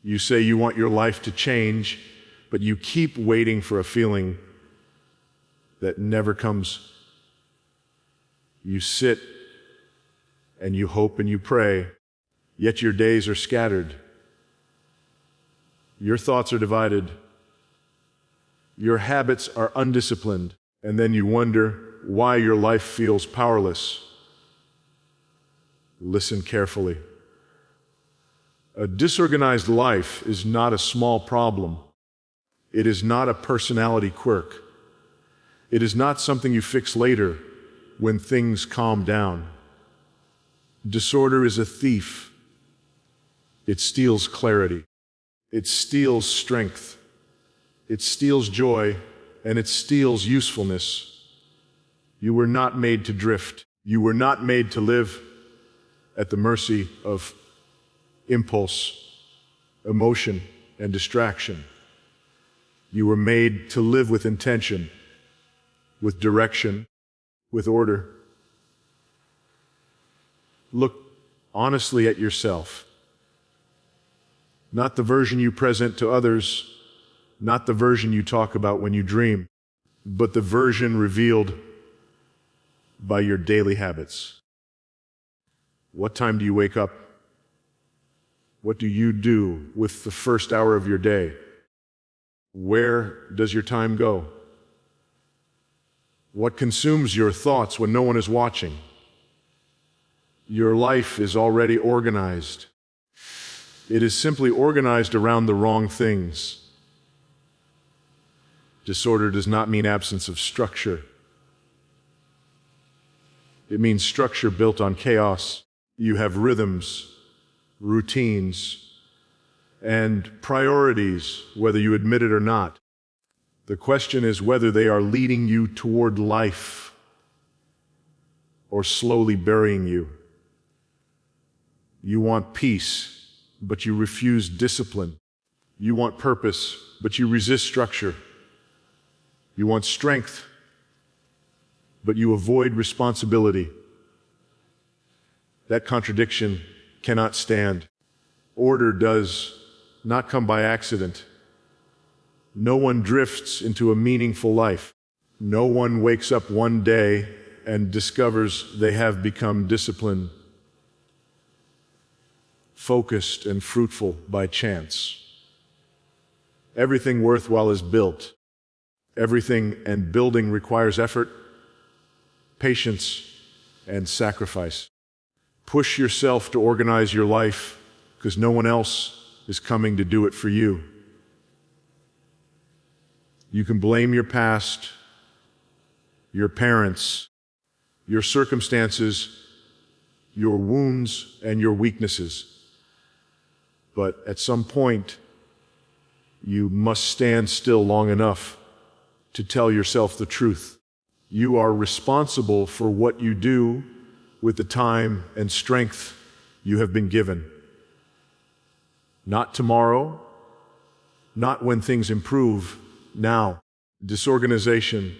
You say you want your life to change, but you keep waiting for a feeling that never comes. You sit and you hope and you pray, yet your days are scattered. Your thoughts are divided. Your habits are undisciplined, and then you wonder why your life feels powerless. Listen carefully. A disorganized life is not a small problem. It is not a personality quirk. It is not something you fix later when things calm down. Disorder is a thief. It steals clarity. It steals strength. It steals joy, and it steals usefulness. You were not made to drift. You were not made to live at the mercy of impulse, emotion, and distraction. You were made to live with intention, with direction, with order. Look honestly at yourself. Not the version you present to others, not the version you talk about when you dream, but the version revealed by your daily habits. What time do you wake up? What do you do with the first hour of your day? Where does your time go? What consumes your thoughts when no one is watching? Your life is already organized. It is simply organized around the wrong things. Disorder does not mean absence of structure. It means structure built on chaos. You have rhythms, routines, and priorities, whether you admit it or not. The question is whether they are leading you toward life or slowly burying you. You want peace, but you refuse discipline. You want purpose, but you resist structure. You want strength, but you avoid responsibility. That contradiction cannot stand. Order does not come by accident. No one drifts into a meaningful life. No one wakes up one day and discovers they have become disciplined, focused, and fruitful by chance. Everything worthwhile is built. Everything and building requires effort, patience, and sacrifice. Push yourself to organize your life because no one else is coming to do it for you. You can blame your past, your parents, your circumstances, your wounds, and your weaknesses. But at some point, you must stand still long enough to tell yourself the truth. You are responsible for what you do with the time and strength you have been given. Not tomorrow, not when things improve, now. Disorganization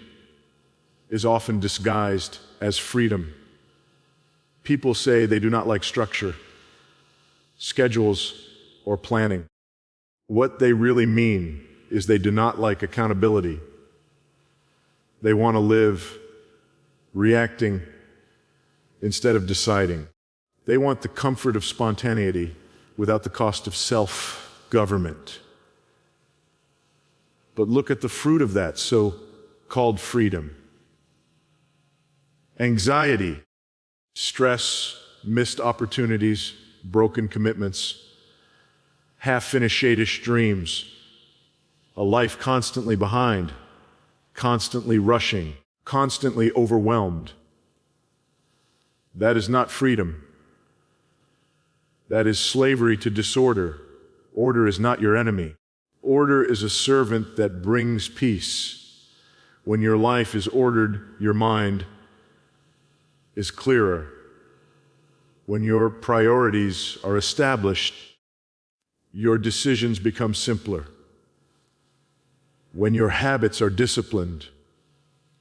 is often disguised as freedom. People say they do not like structure, schedules, or planning. What they really mean is they do not like accountability. They want to live reacting instead of deciding. They want the comfort of spontaneity without the cost of self-government. But look at the fruit of that so-called freedom. Anxiety, stress, missed opportunities, broken commitments, half-finished dreams, a life constantly behind, constantly rushing, constantly overwhelmed. That is not freedom. That is slavery to disorder. Order is not your enemy. Order is a servant that brings peace. When your life is ordered, your mind is clearer. When your priorities are established, your decisions become simpler. When your habits are disciplined,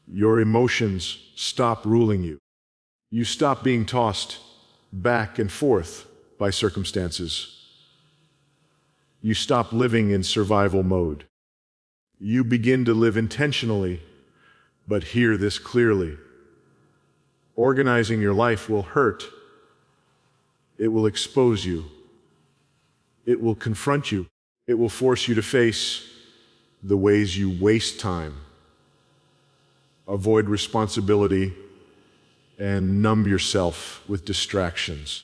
your emotions stop ruling you. You stop being tossed back and forth by circumstances. You stop living in survival mode. You begin to live intentionally, but hear this clearly. Organizing your life will hurt. It will expose you. It will confront you. It will force you to face the ways you waste time, avoid responsibility, and numb yourself with distractions.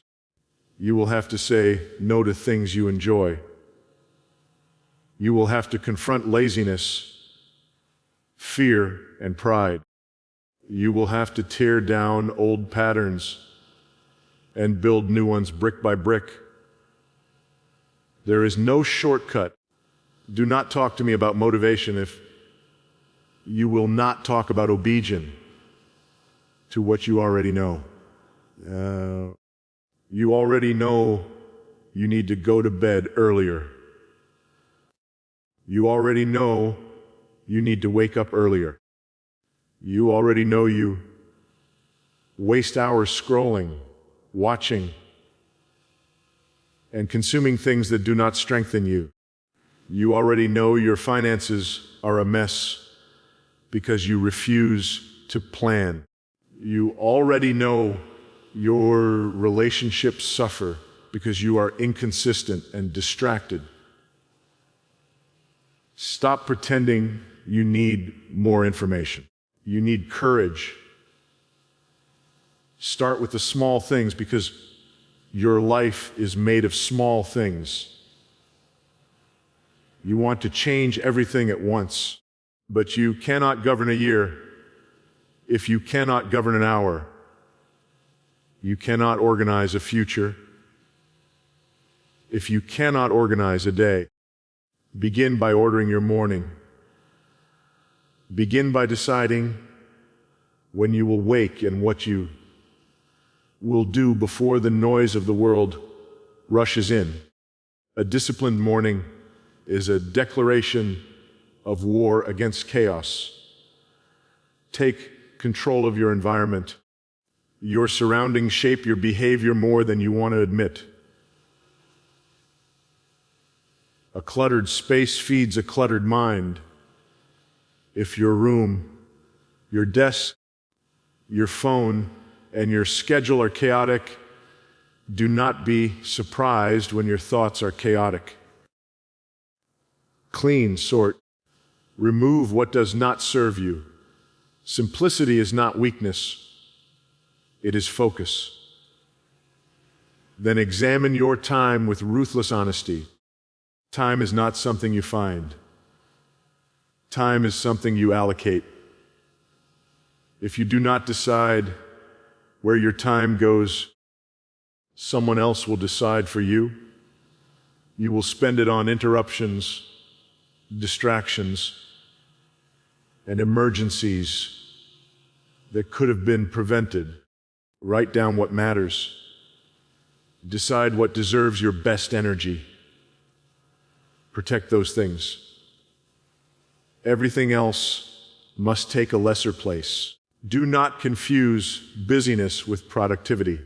You will have to say no to things you enjoy. You will have to confront laziness, fear, and pride. You will have to tear down old patterns and build new ones brick by brick. There is no shortcut. Do not talk to me about motivation if you will not talk about obedience to what you already know. You already know you need to go to bed earlier. You already know you need to wake up earlier. You already know you waste hours scrolling, watching, and consuming things that do not strengthen you. You already know your finances are a mess because you refuse to plan. You already know your relationships suffer because you are inconsistent and distracted. Stop pretending you need more information. You need courage. Start with the small things because your life is made of small things. You want to change everything at once, but you cannot govern a year if you cannot govern an hour. You cannot organize a future if you cannot organize a day. Begin by ordering your morning. Begin by deciding when you will wake and what you will do before the noise of the world rushes in. A disciplined morning is a declaration of war against chaos. Take control of your environment. Your surroundings shape your behavior more than you want to admit. A cluttered space feeds a cluttered mind. If your room, your desk, your phone, and your schedule are chaotic, do not be surprised when your thoughts are chaotic. Clean, sort, remove what does not serve you. Simplicity is not weakness, it is focus. Then examine your time with ruthless honesty. Time is not something you find. Time is something you allocate. If you do not decide where your time goes, someone else will decide for you. You will spend it on interruptions, distractions, and emergencies that could have been prevented. Write down what matters. Decide what deserves your best energy. Protect those things. Everything else must take a lesser place. Do not confuse busyness with productivity.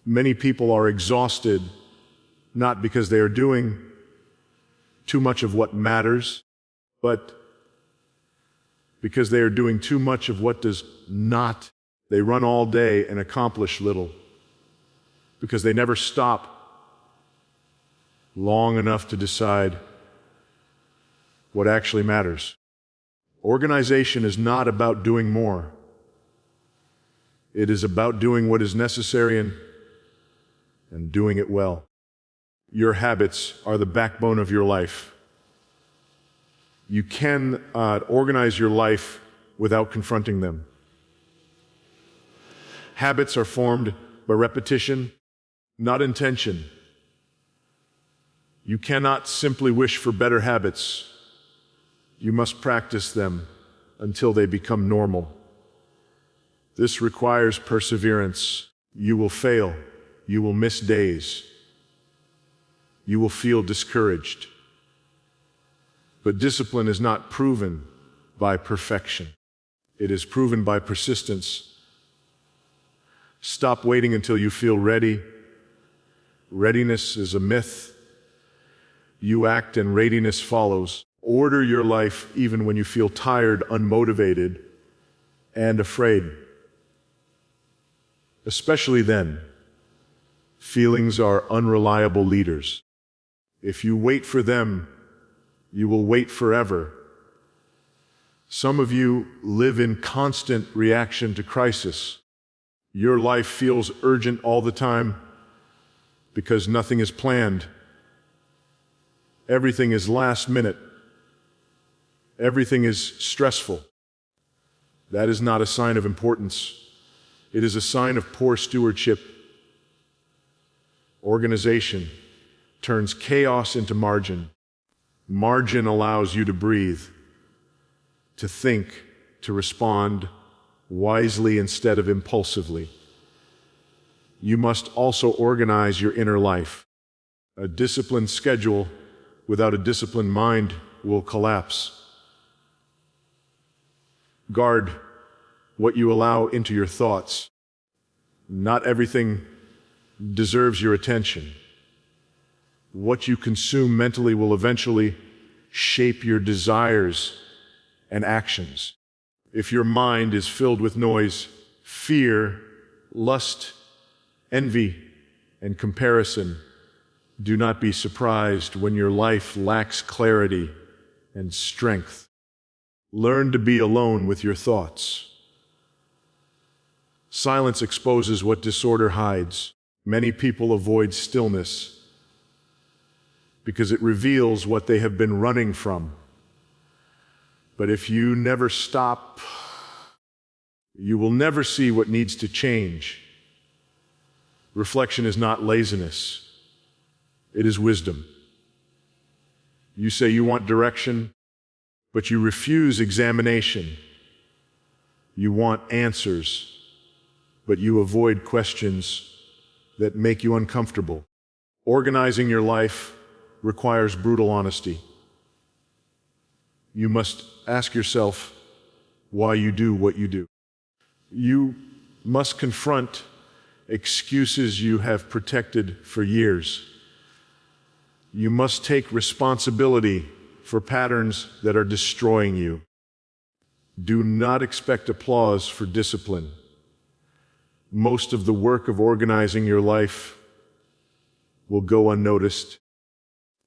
Many people are exhausted not because they are doing too much of what matters, but because they are doing too much of what does not. They run all day and accomplish little because they never stop long enough to decide what actually matters. Organization is not about doing more. It is about doing what is necessary and doing it well. Your habits are the backbone of your life. You can organize your life without confronting them. Habits are formed by repetition, not intention. You cannot simply wish for better habits. You must practice them until they become normal. This requires perseverance. You will fail. You will miss days. You will feel discouraged. But discipline is not proven by perfection. It is proven by persistence. Stop waiting until you feel ready. Readiness is a myth. You act and readiness follows. Order your life even when you feel tired, unmotivated, and afraid. Especially then, feelings are unreliable leaders. If you wait for them, you will wait forever. Some of you live in constant reaction to crisis. Your life feels urgent all the time because nothing is planned. Everything is last minute. Everything is stressful. That is not a sign of importance. It is a sign of poor stewardship. Organization turns chaos into margin. Margin allows you to breathe, to think, to respond wisely instead of impulsively. You must also organize your inner life. A disciplined schedule without a disciplined mind will collapse. Guard what you allow into your thoughts. Not everything deserves your attention. What you consume mentally will eventually shape your desires and actions. If your mind is filled with noise, fear, lust, envy, and comparison, do not be surprised when your life lacks clarity and strength. Learn to be alone with your thoughts. Silence exposes what disorder hides. Many people avoid stillness because it reveals what they have been running from. But if you never stop, you will never see what needs to change. Reflection is not laziness. It is wisdom. You say you want direction, but you refuse examination. You want answers, but you avoid questions that make you uncomfortable. Organizing your life requires brutal honesty. You must ask yourself why you do what you do. You must confront excuses you have protected for years. You must take responsibility for patterns that are destroying you. Do not expect applause for discipline. Most of the work of organizing your life will go unnoticed.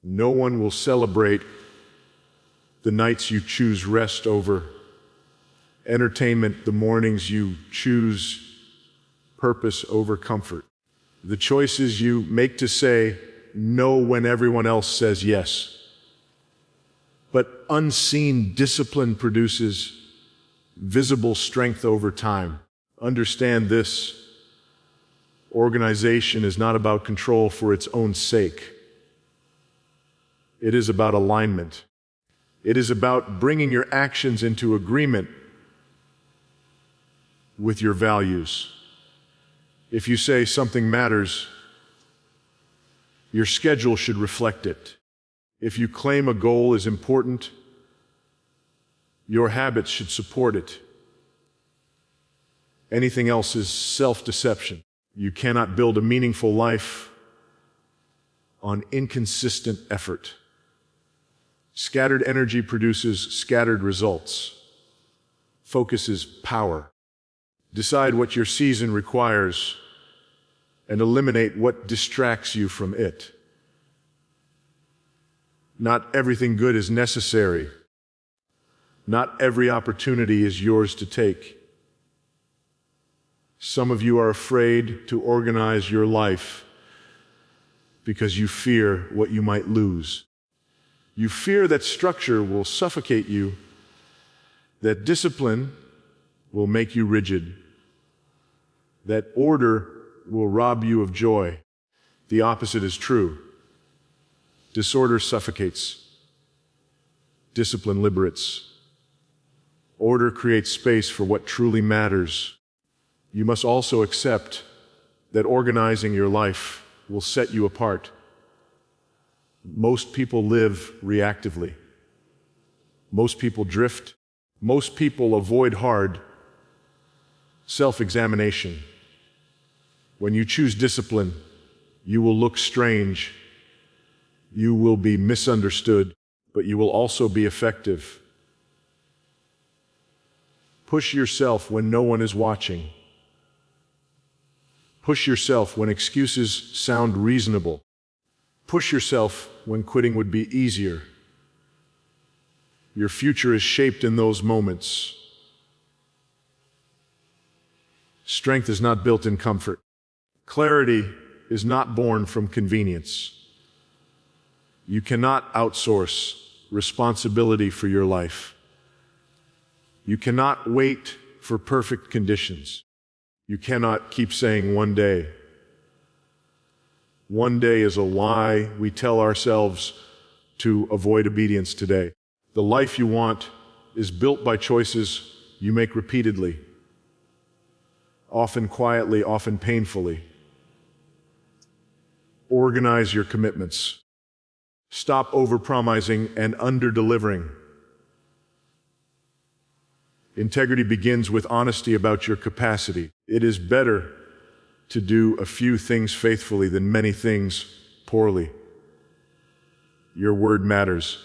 No one will celebrate the nights you choose rest over entertainment, the mornings you choose purpose over comfort, the choices you make to say no when everyone else says yes. But unseen discipline produces visible strength over time. Understand this. Organization is not about control for its own sake. It is about alignment. It is about bringing your actions into agreement with your values. If you say something matters, your schedule should reflect it. If you claim a goal is important, your habits should support it. Anything else is self-deception. You cannot build a meaningful life on inconsistent effort. Scattered energy produces scattered results. Focus is power. Decide what your season requires and eliminate what distracts you from it. Not everything good is necessary. Not every opportunity is yours to take. Some of you are afraid to organize your life because you fear what you might lose. You fear that structure will suffocate you, that discipline will make you rigid, that order will rob you of joy. The opposite is true. Disorder suffocates. Discipline liberates. Order creates space for what truly matters. You must also accept that organizing your life will set you apart. Most people live reactively. Most people drift. Most people avoid hard self-examination. When you choose discipline, You will look strange. You will be misunderstood, but you will also be effective. Push yourself when no one is watching. Push yourself when excuses sound reasonable. Push yourself when quitting would be easier. Your future is shaped in those moments. Strength is not built in comfort. Clarity is not born from convenience. You cannot outsource responsibility for your life. You cannot wait for perfect conditions. You cannot keep saying one day. One day is a lie we tell ourselves to avoid obedience today. The life you want is built by choices you make repeatedly, often quietly, often painfully. Organize your commitments. Stop overpromising and underdelivering. Integrity begins with honesty about your capacity. It is better to do a few things faithfully than many things poorly. Your word matters.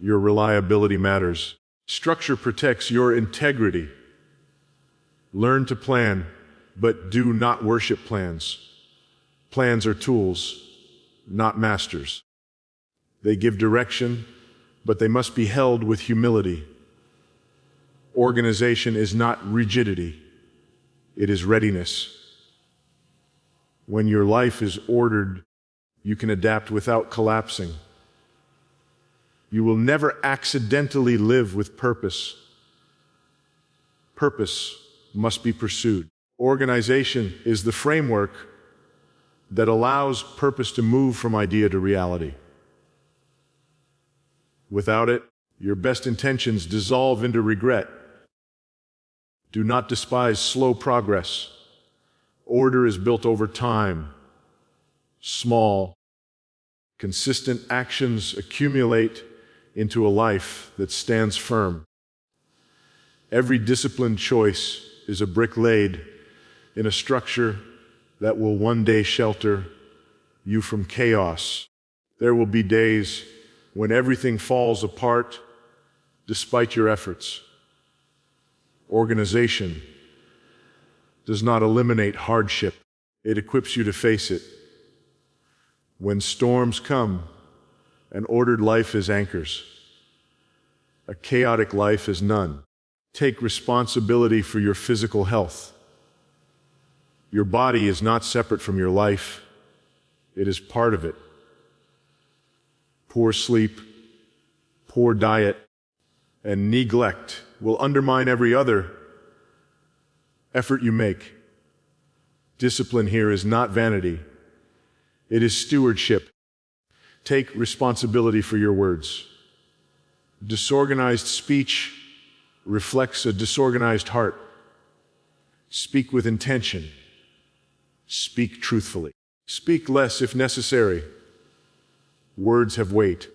Your reliability matters. Structure protects your integrity. Learn to plan, but do not worship plans. Plans are tools, not masters. They give direction, but they must be held with humility. Organization is not rigidity. It is readiness. When your life is ordered, you can adapt without collapsing. You will never accidentally live with purpose. Purpose must be pursued. Organization is the framework that allows purpose to move from idea to reality. Without it, your best intentions dissolve into regret. Do not despise slow progress. Order is built over time. Small, consistent actions accumulate into a life that stands firm. Every disciplined choice is a brick laid in a structure that will one day shelter you from chaos. There will be days when everything falls apart despite your efforts. Organization does not eliminate hardship. It equips you to face it. When storms come, an ordered life is anchors. A chaotic life is none. Take responsibility for your physical health. Your body is not separate from your life. It is part of it. Poor sleep, poor diet, and neglect will undermine every other effort you make. Discipline here is not vanity. It is stewardship. Take responsibility for your words. Disorganized speech reflects a disorganized heart. Speak with intention. Speak truthfully. Speak less if necessary. Words have weight.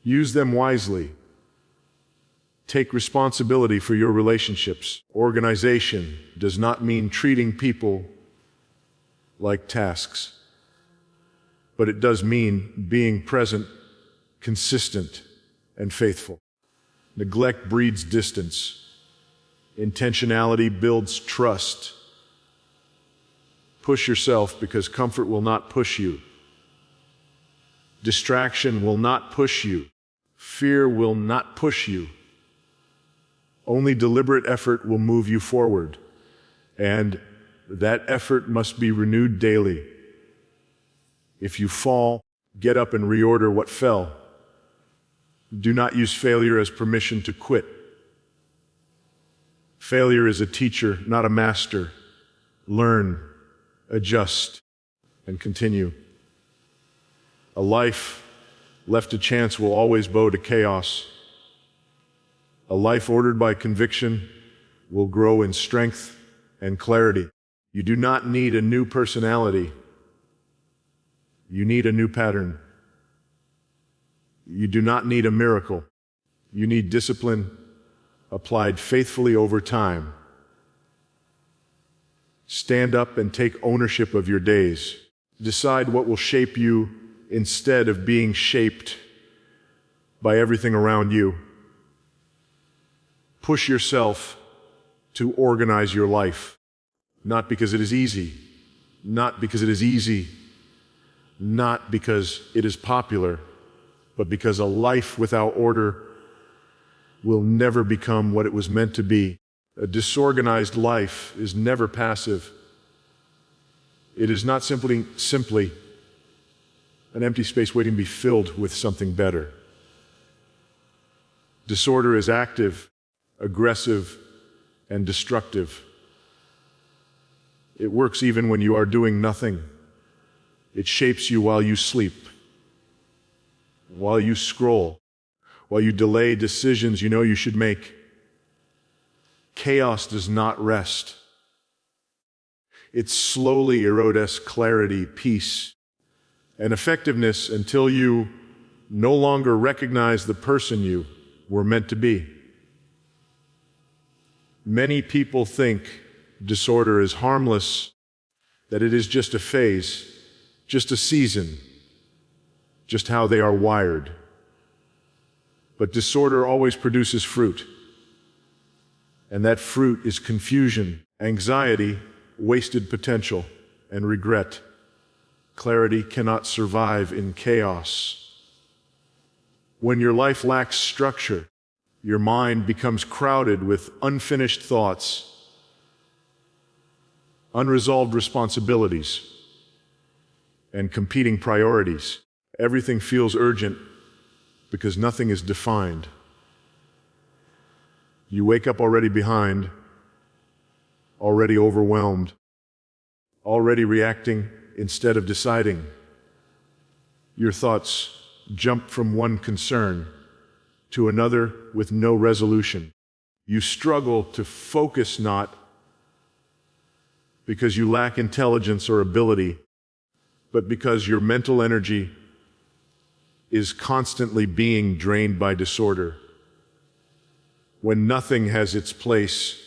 Use them wisely. Take responsibility for your relationships. Organization does not mean treating people like tasks, but it does mean being present, consistent, and faithful. Neglect breeds distance. Intentionality builds trust. Push yourself because comfort will not push you. Distraction will not push you. Fear will not push you. Only deliberate effort will move you forward, and that effort must be renewed daily. If you fall, get up and reorder what fell. Do not use failure as permission to quit. Failure is a teacher, not a master. Learn, adjust, and continue. A life left to chance will always bow to chaos. A life ordered by conviction will grow in strength and clarity. You do not need a new personality. You need a new pattern. You do not need a miracle. You need discipline applied faithfully over time. Stand up and take ownership of your days. Decide what will shape you instead of being shaped by everything around you. Push yourself to organize your life, not because it is easy, not because it is easy, not because it is popular, but because a life without order will never become what it was meant to be. A disorganized life is never passive. It is not simply an empty space waiting to be filled with something better. Disorder is active, aggressive, and destructive. It works even when you are doing nothing. It shapes you while you sleep, while you scroll, while you delay decisions you know you should make. Chaos does not rest. It slowly erodes clarity, peace, and effectiveness until you no longer recognize the person you were meant to be. Many people think disorder is harmless, that it is just a phase, just a season, just how they are wired. But disorder always produces fruit. And that fruit is confusion, anxiety, wasted potential, and regret. Clarity cannot survive in chaos. When your life lacks structure, your mind becomes crowded with unfinished thoughts, unresolved responsibilities, and competing priorities. Everything feels urgent because nothing is defined. You wake up already behind, already overwhelmed, already reacting instead of deciding. Your thoughts jump from one concern to another with no resolution. You struggle to focus, not because you lack intelligence or ability, but because your mental energy is constantly being drained by disorder. When nothing has its place,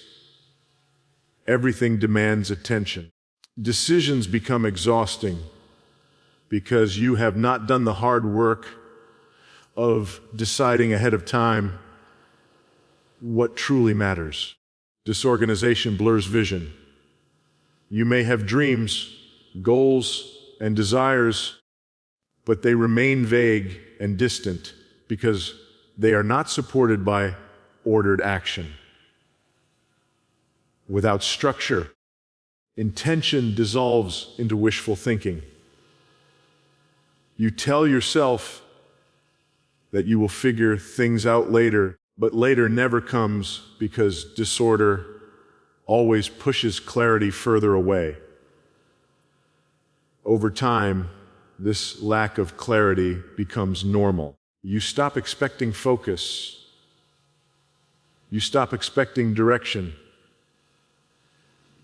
everything demands attention. Decisions become exhausting because you have not done the hard work of deciding ahead of time what truly matters. Disorganization blurs vision. You may have dreams, goals, and desires, but they remain vague and distant because they are not supported by ordered action. Without structure, intention dissolves into wishful thinking. You tell yourself that you will figure things out later, but later never comes because disorder always pushes clarity further away. Over time, this lack of clarity becomes normal. You stop expecting focus. You stop expecting direction.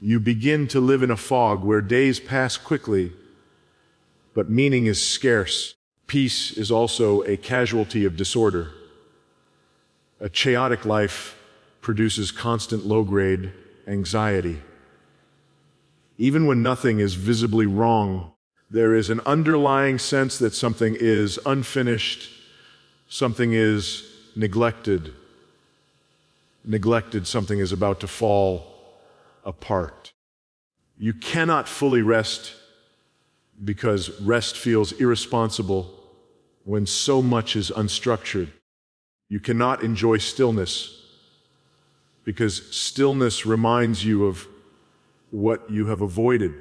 You begin to live in a fog where days pass quickly, but meaning is scarce. Peace is also a casualty of disorder. A chaotic life produces constant low-grade anxiety. Even when nothing is visibly wrong, there is an underlying sense that something is unfinished, something is neglected. Something is about to fall apart. You cannot fully rest because rest feels irresponsible when so much is unstructured. You cannot enjoy stillness because stillness reminds you of what you have avoided.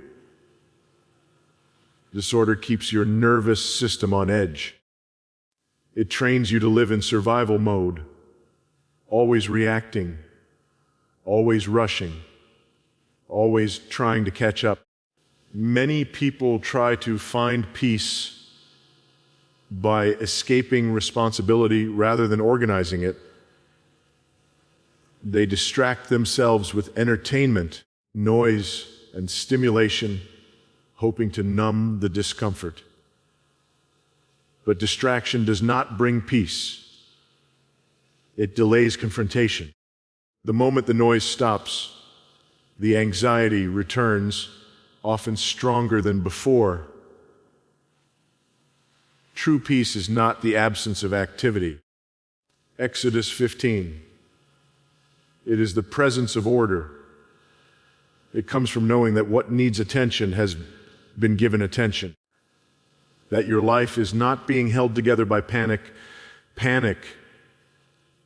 Disorder keeps your nervous system on edge. It trains you to live in survival mode, always reacting, always rushing, always trying to catch up. Many people try to find peace by escaping responsibility rather than organizing it. They distract themselves with entertainment, noise, and stimulation, hoping to numb the discomfort. But distraction does not bring peace. It delays confrontation. The moment the noise stops, The anxiety returns, often stronger than before. True peace is not the absence of activity. Exodus 15. It is the presence of order. It comes from knowing that what needs attention has been given attention. That your life is not being held together by panic,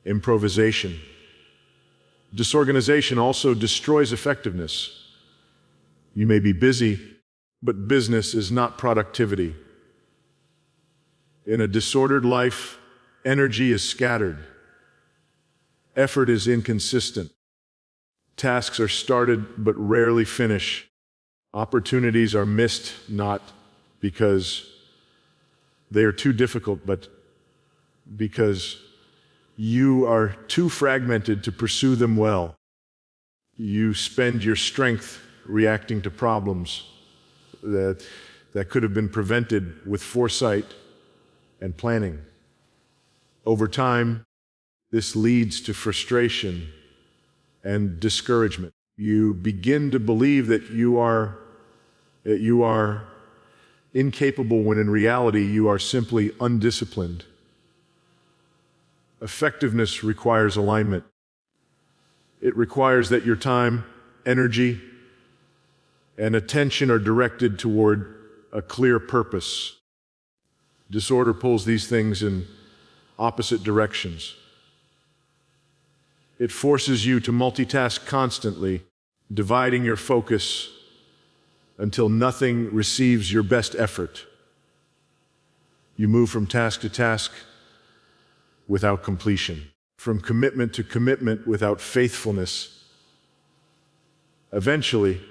improvisation. Disorganization also destroys effectiveness. You may be busy, but business is not productivity. In a disordered life, energy is scattered. Effort is inconsistent. Tasks are started but rarely finish. Opportunities are missed not because they are too difficult, but because you are too fragmented to pursue them well. You spend your strength reacting to problems that could have been prevented with foresight and planning. Over time, this leads to frustration and discouragement. You begin to believe that you are incapable when in reality you are simply undisciplined. Effectiveness requires alignment. It requires that your time, energy, and attention are directed toward a clear purpose. Disorder pulls these things in opposite directions. It forces you to multitask constantly, dividing your focus until nothing receives your best effort. You move from task to task without completion, from commitment to commitment without faithfulness. Eventually,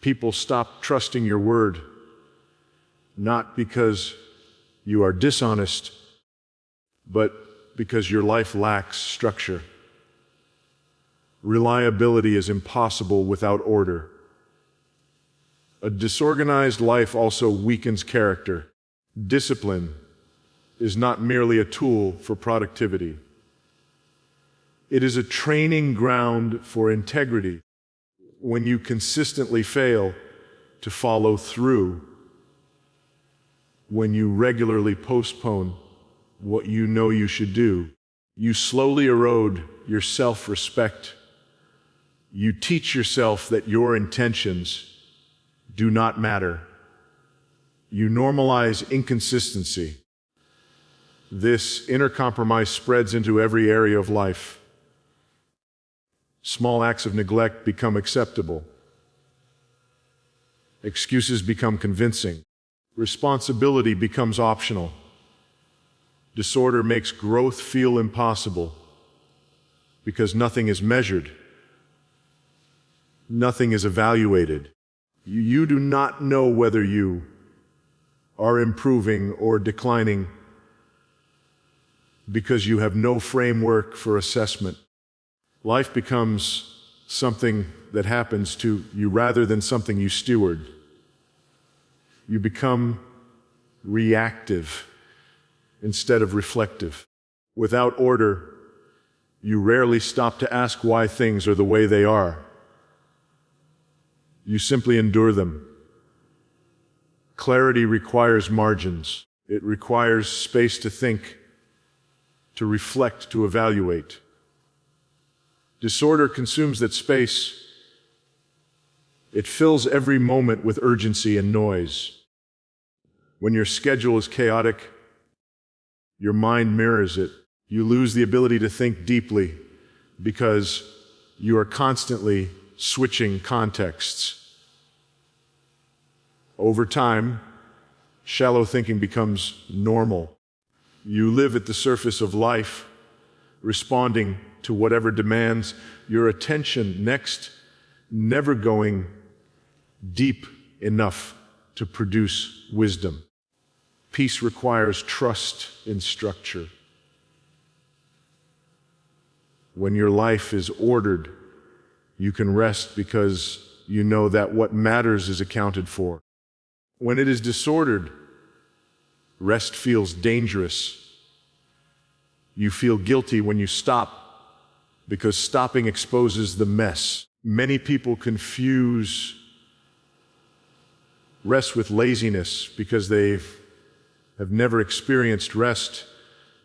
people stop trusting your word, not because you are dishonest, but because your life lacks structure. Reliability is impossible without order. A disorganized life also weakens character. Discipline is not merely a tool for productivity. It is a training ground for integrity. When you consistently fail to follow through, when you regularly postpone what you know you should do, you slowly erode your self-respect. You teach yourself that your intentions do not matter. You normalize inconsistency. This inner compromise spreads into every area of life. Small acts of neglect become acceptable. Excuses become convincing. Responsibility becomes optional. Disorder makes growth feel impossible because nothing is measured. Nothing is evaluated. You do not know whether you are improving or declining because you have no framework for assessment. Life becomes something that happens to you rather than something you steward. You become reactive instead of reflective. Without order, you rarely stop to ask why things are the way they are. You simply endure them. Clarity requires margins. It requires space to think, to reflect, to evaluate. Disorder consumes that space. It fills every moment with urgency and noise. When your schedule is chaotic, your mind mirrors it. You lose the ability to think deeply because you are constantly switching contexts. Over time, shallow thinking becomes normal. You live at the surface of life, responding to whatever demands your attention next, never going deep enough to produce wisdom. Peace requires trust in structure. When your life is ordered, you can rest because you know that what matters is accounted for. When it is disordered, rest feels dangerous. You feel guilty when you stop because stopping exposes the mess. Many people confuse rest with laziness because they have never experienced rest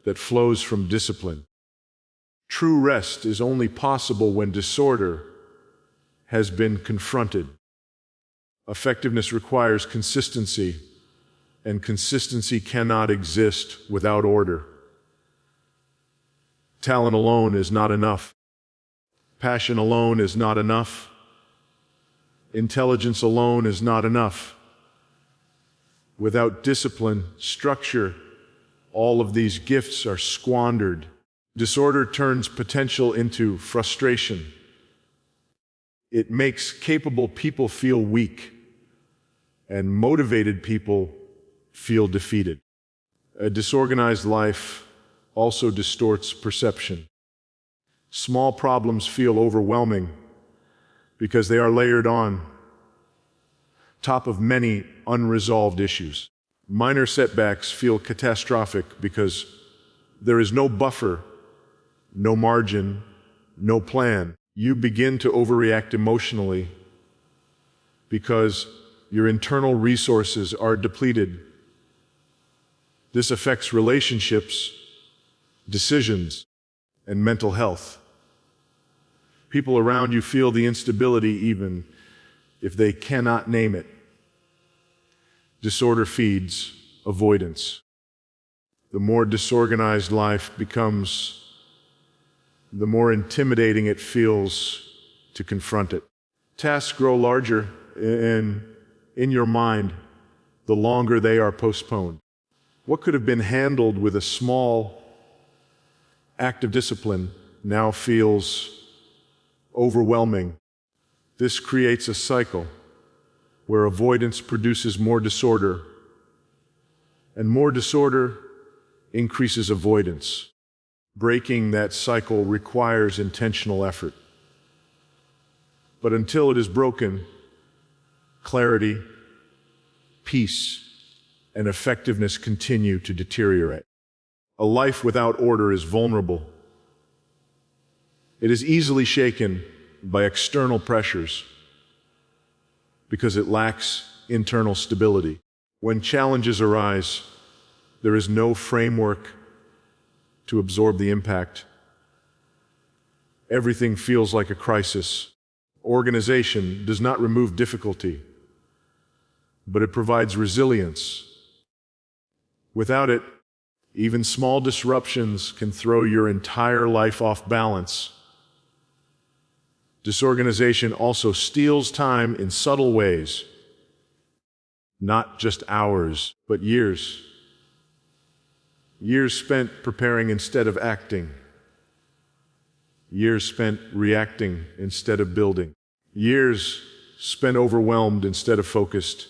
that flows from discipline. True rest is only possible when disorder has been confronted. Effectiveness requires consistency, and consistency cannot exist without order. Talent alone is not enough. Passion alone is not enough. Intelligence alone is not enough. Without discipline, structure, all of these gifts are squandered. Disorder turns potential into frustration. It makes capable people feel weak, and motivated people feel defeated. A disorganized life also distorts perception. Small problems feel overwhelming because they are layered on top of many unresolved issues. Minor setbacks feel catastrophic because there is no buffer, no margin, no plan. You begin to overreact emotionally because your internal resources are depleted. This affects relationships, decisions, and mental health. People around you feel the instability even if they cannot name it. Disorder feeds avoidance. The more disorganized life becomes, the more intimidating it feels to confront it. Tasks grow larger in your mind the longer they are postponed. What could have been handled with a small act of discipline now feels overwhelming. This creates a cycle where avoidance produces more disorder, and more disorder increases avoidance. Breaking that cycle requires intentional effort. But until it is broken, clarity, peace, and effectiveness continue to deteriorate. A life without order is vulnerable. It is easily shaken by external pressures because it lacks internal stability. When challenges arise, there is no framework to absorb the impact. Everything feels like a crisis. Organization does not remove difficulty, but it provides resilience. Without it, even small disruptions can throw your entire life off balance. Disorganization also steals time in subtle ways. Not just hours, but years. Years spent preparing instead of acting. Years spent reacting instead of building. Years spent overwhelmed instead of focused.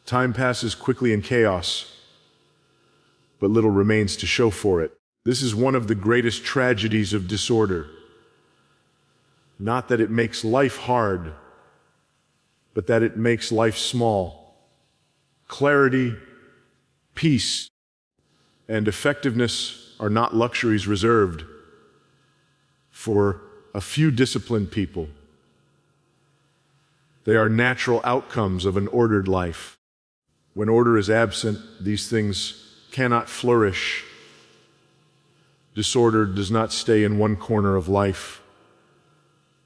Time passes quickly in chaos, but little remains to show for it. This is one of the greatest tragedies of disorder. Not that it makes life hard, but that it makes life small. Clarity, peace, and effectiveness are not luxuries reserved for a few disciplined people. They are natural outcomes of an ordered life. When order is absent, these things cannot flourish. Disorder does not stay in one corner of life.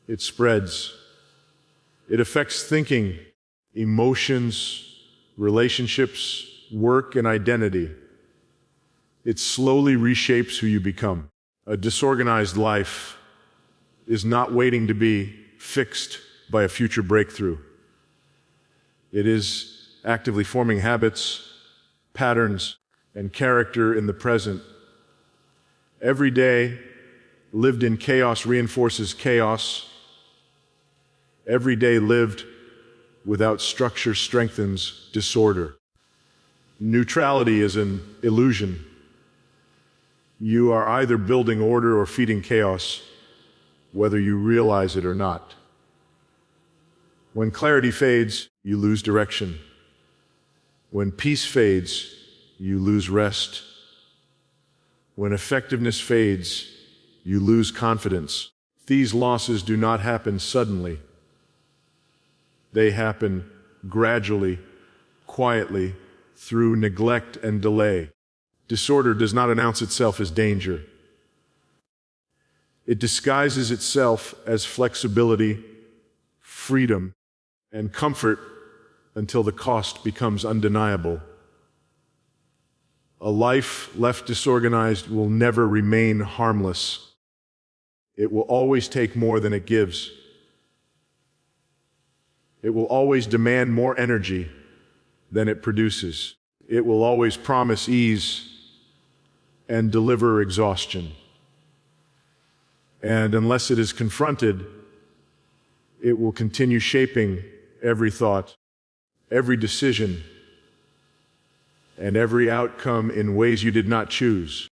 It spreads. It affects thinking, emotions, relationships, work, and identity. It slowly reshapes who you become. A disorganized life is not waiting to be fixed by a future breakthrough. It is actively forming habits, patterns, and character in the present. Every day lived in chaos reinforces chaos. Every day lived without structure strengthens disorder. Neutrality is an illusion. You are either building order or feeding chaos, whether you realize it or not. When clarity fades, you lose direction. When peace fades, you lose rest. When effectiveness fades, you lose confidence. These losses do not happen suddenly. They happen gradually, quietly, through neglect and delay. Disorder does not announce itself as danger. It disguises itself as flexibility, freedom, and comfort until the cost becomes undeniable. A life left disorganized will never remain harmless. It will always take more than it gives. It will always demand more energy than it produces. It will always promise ease and deliver exhaustion. And unless it is confronted, it will continue shaping every thought, every decision, and every outcome in ways you did not choose.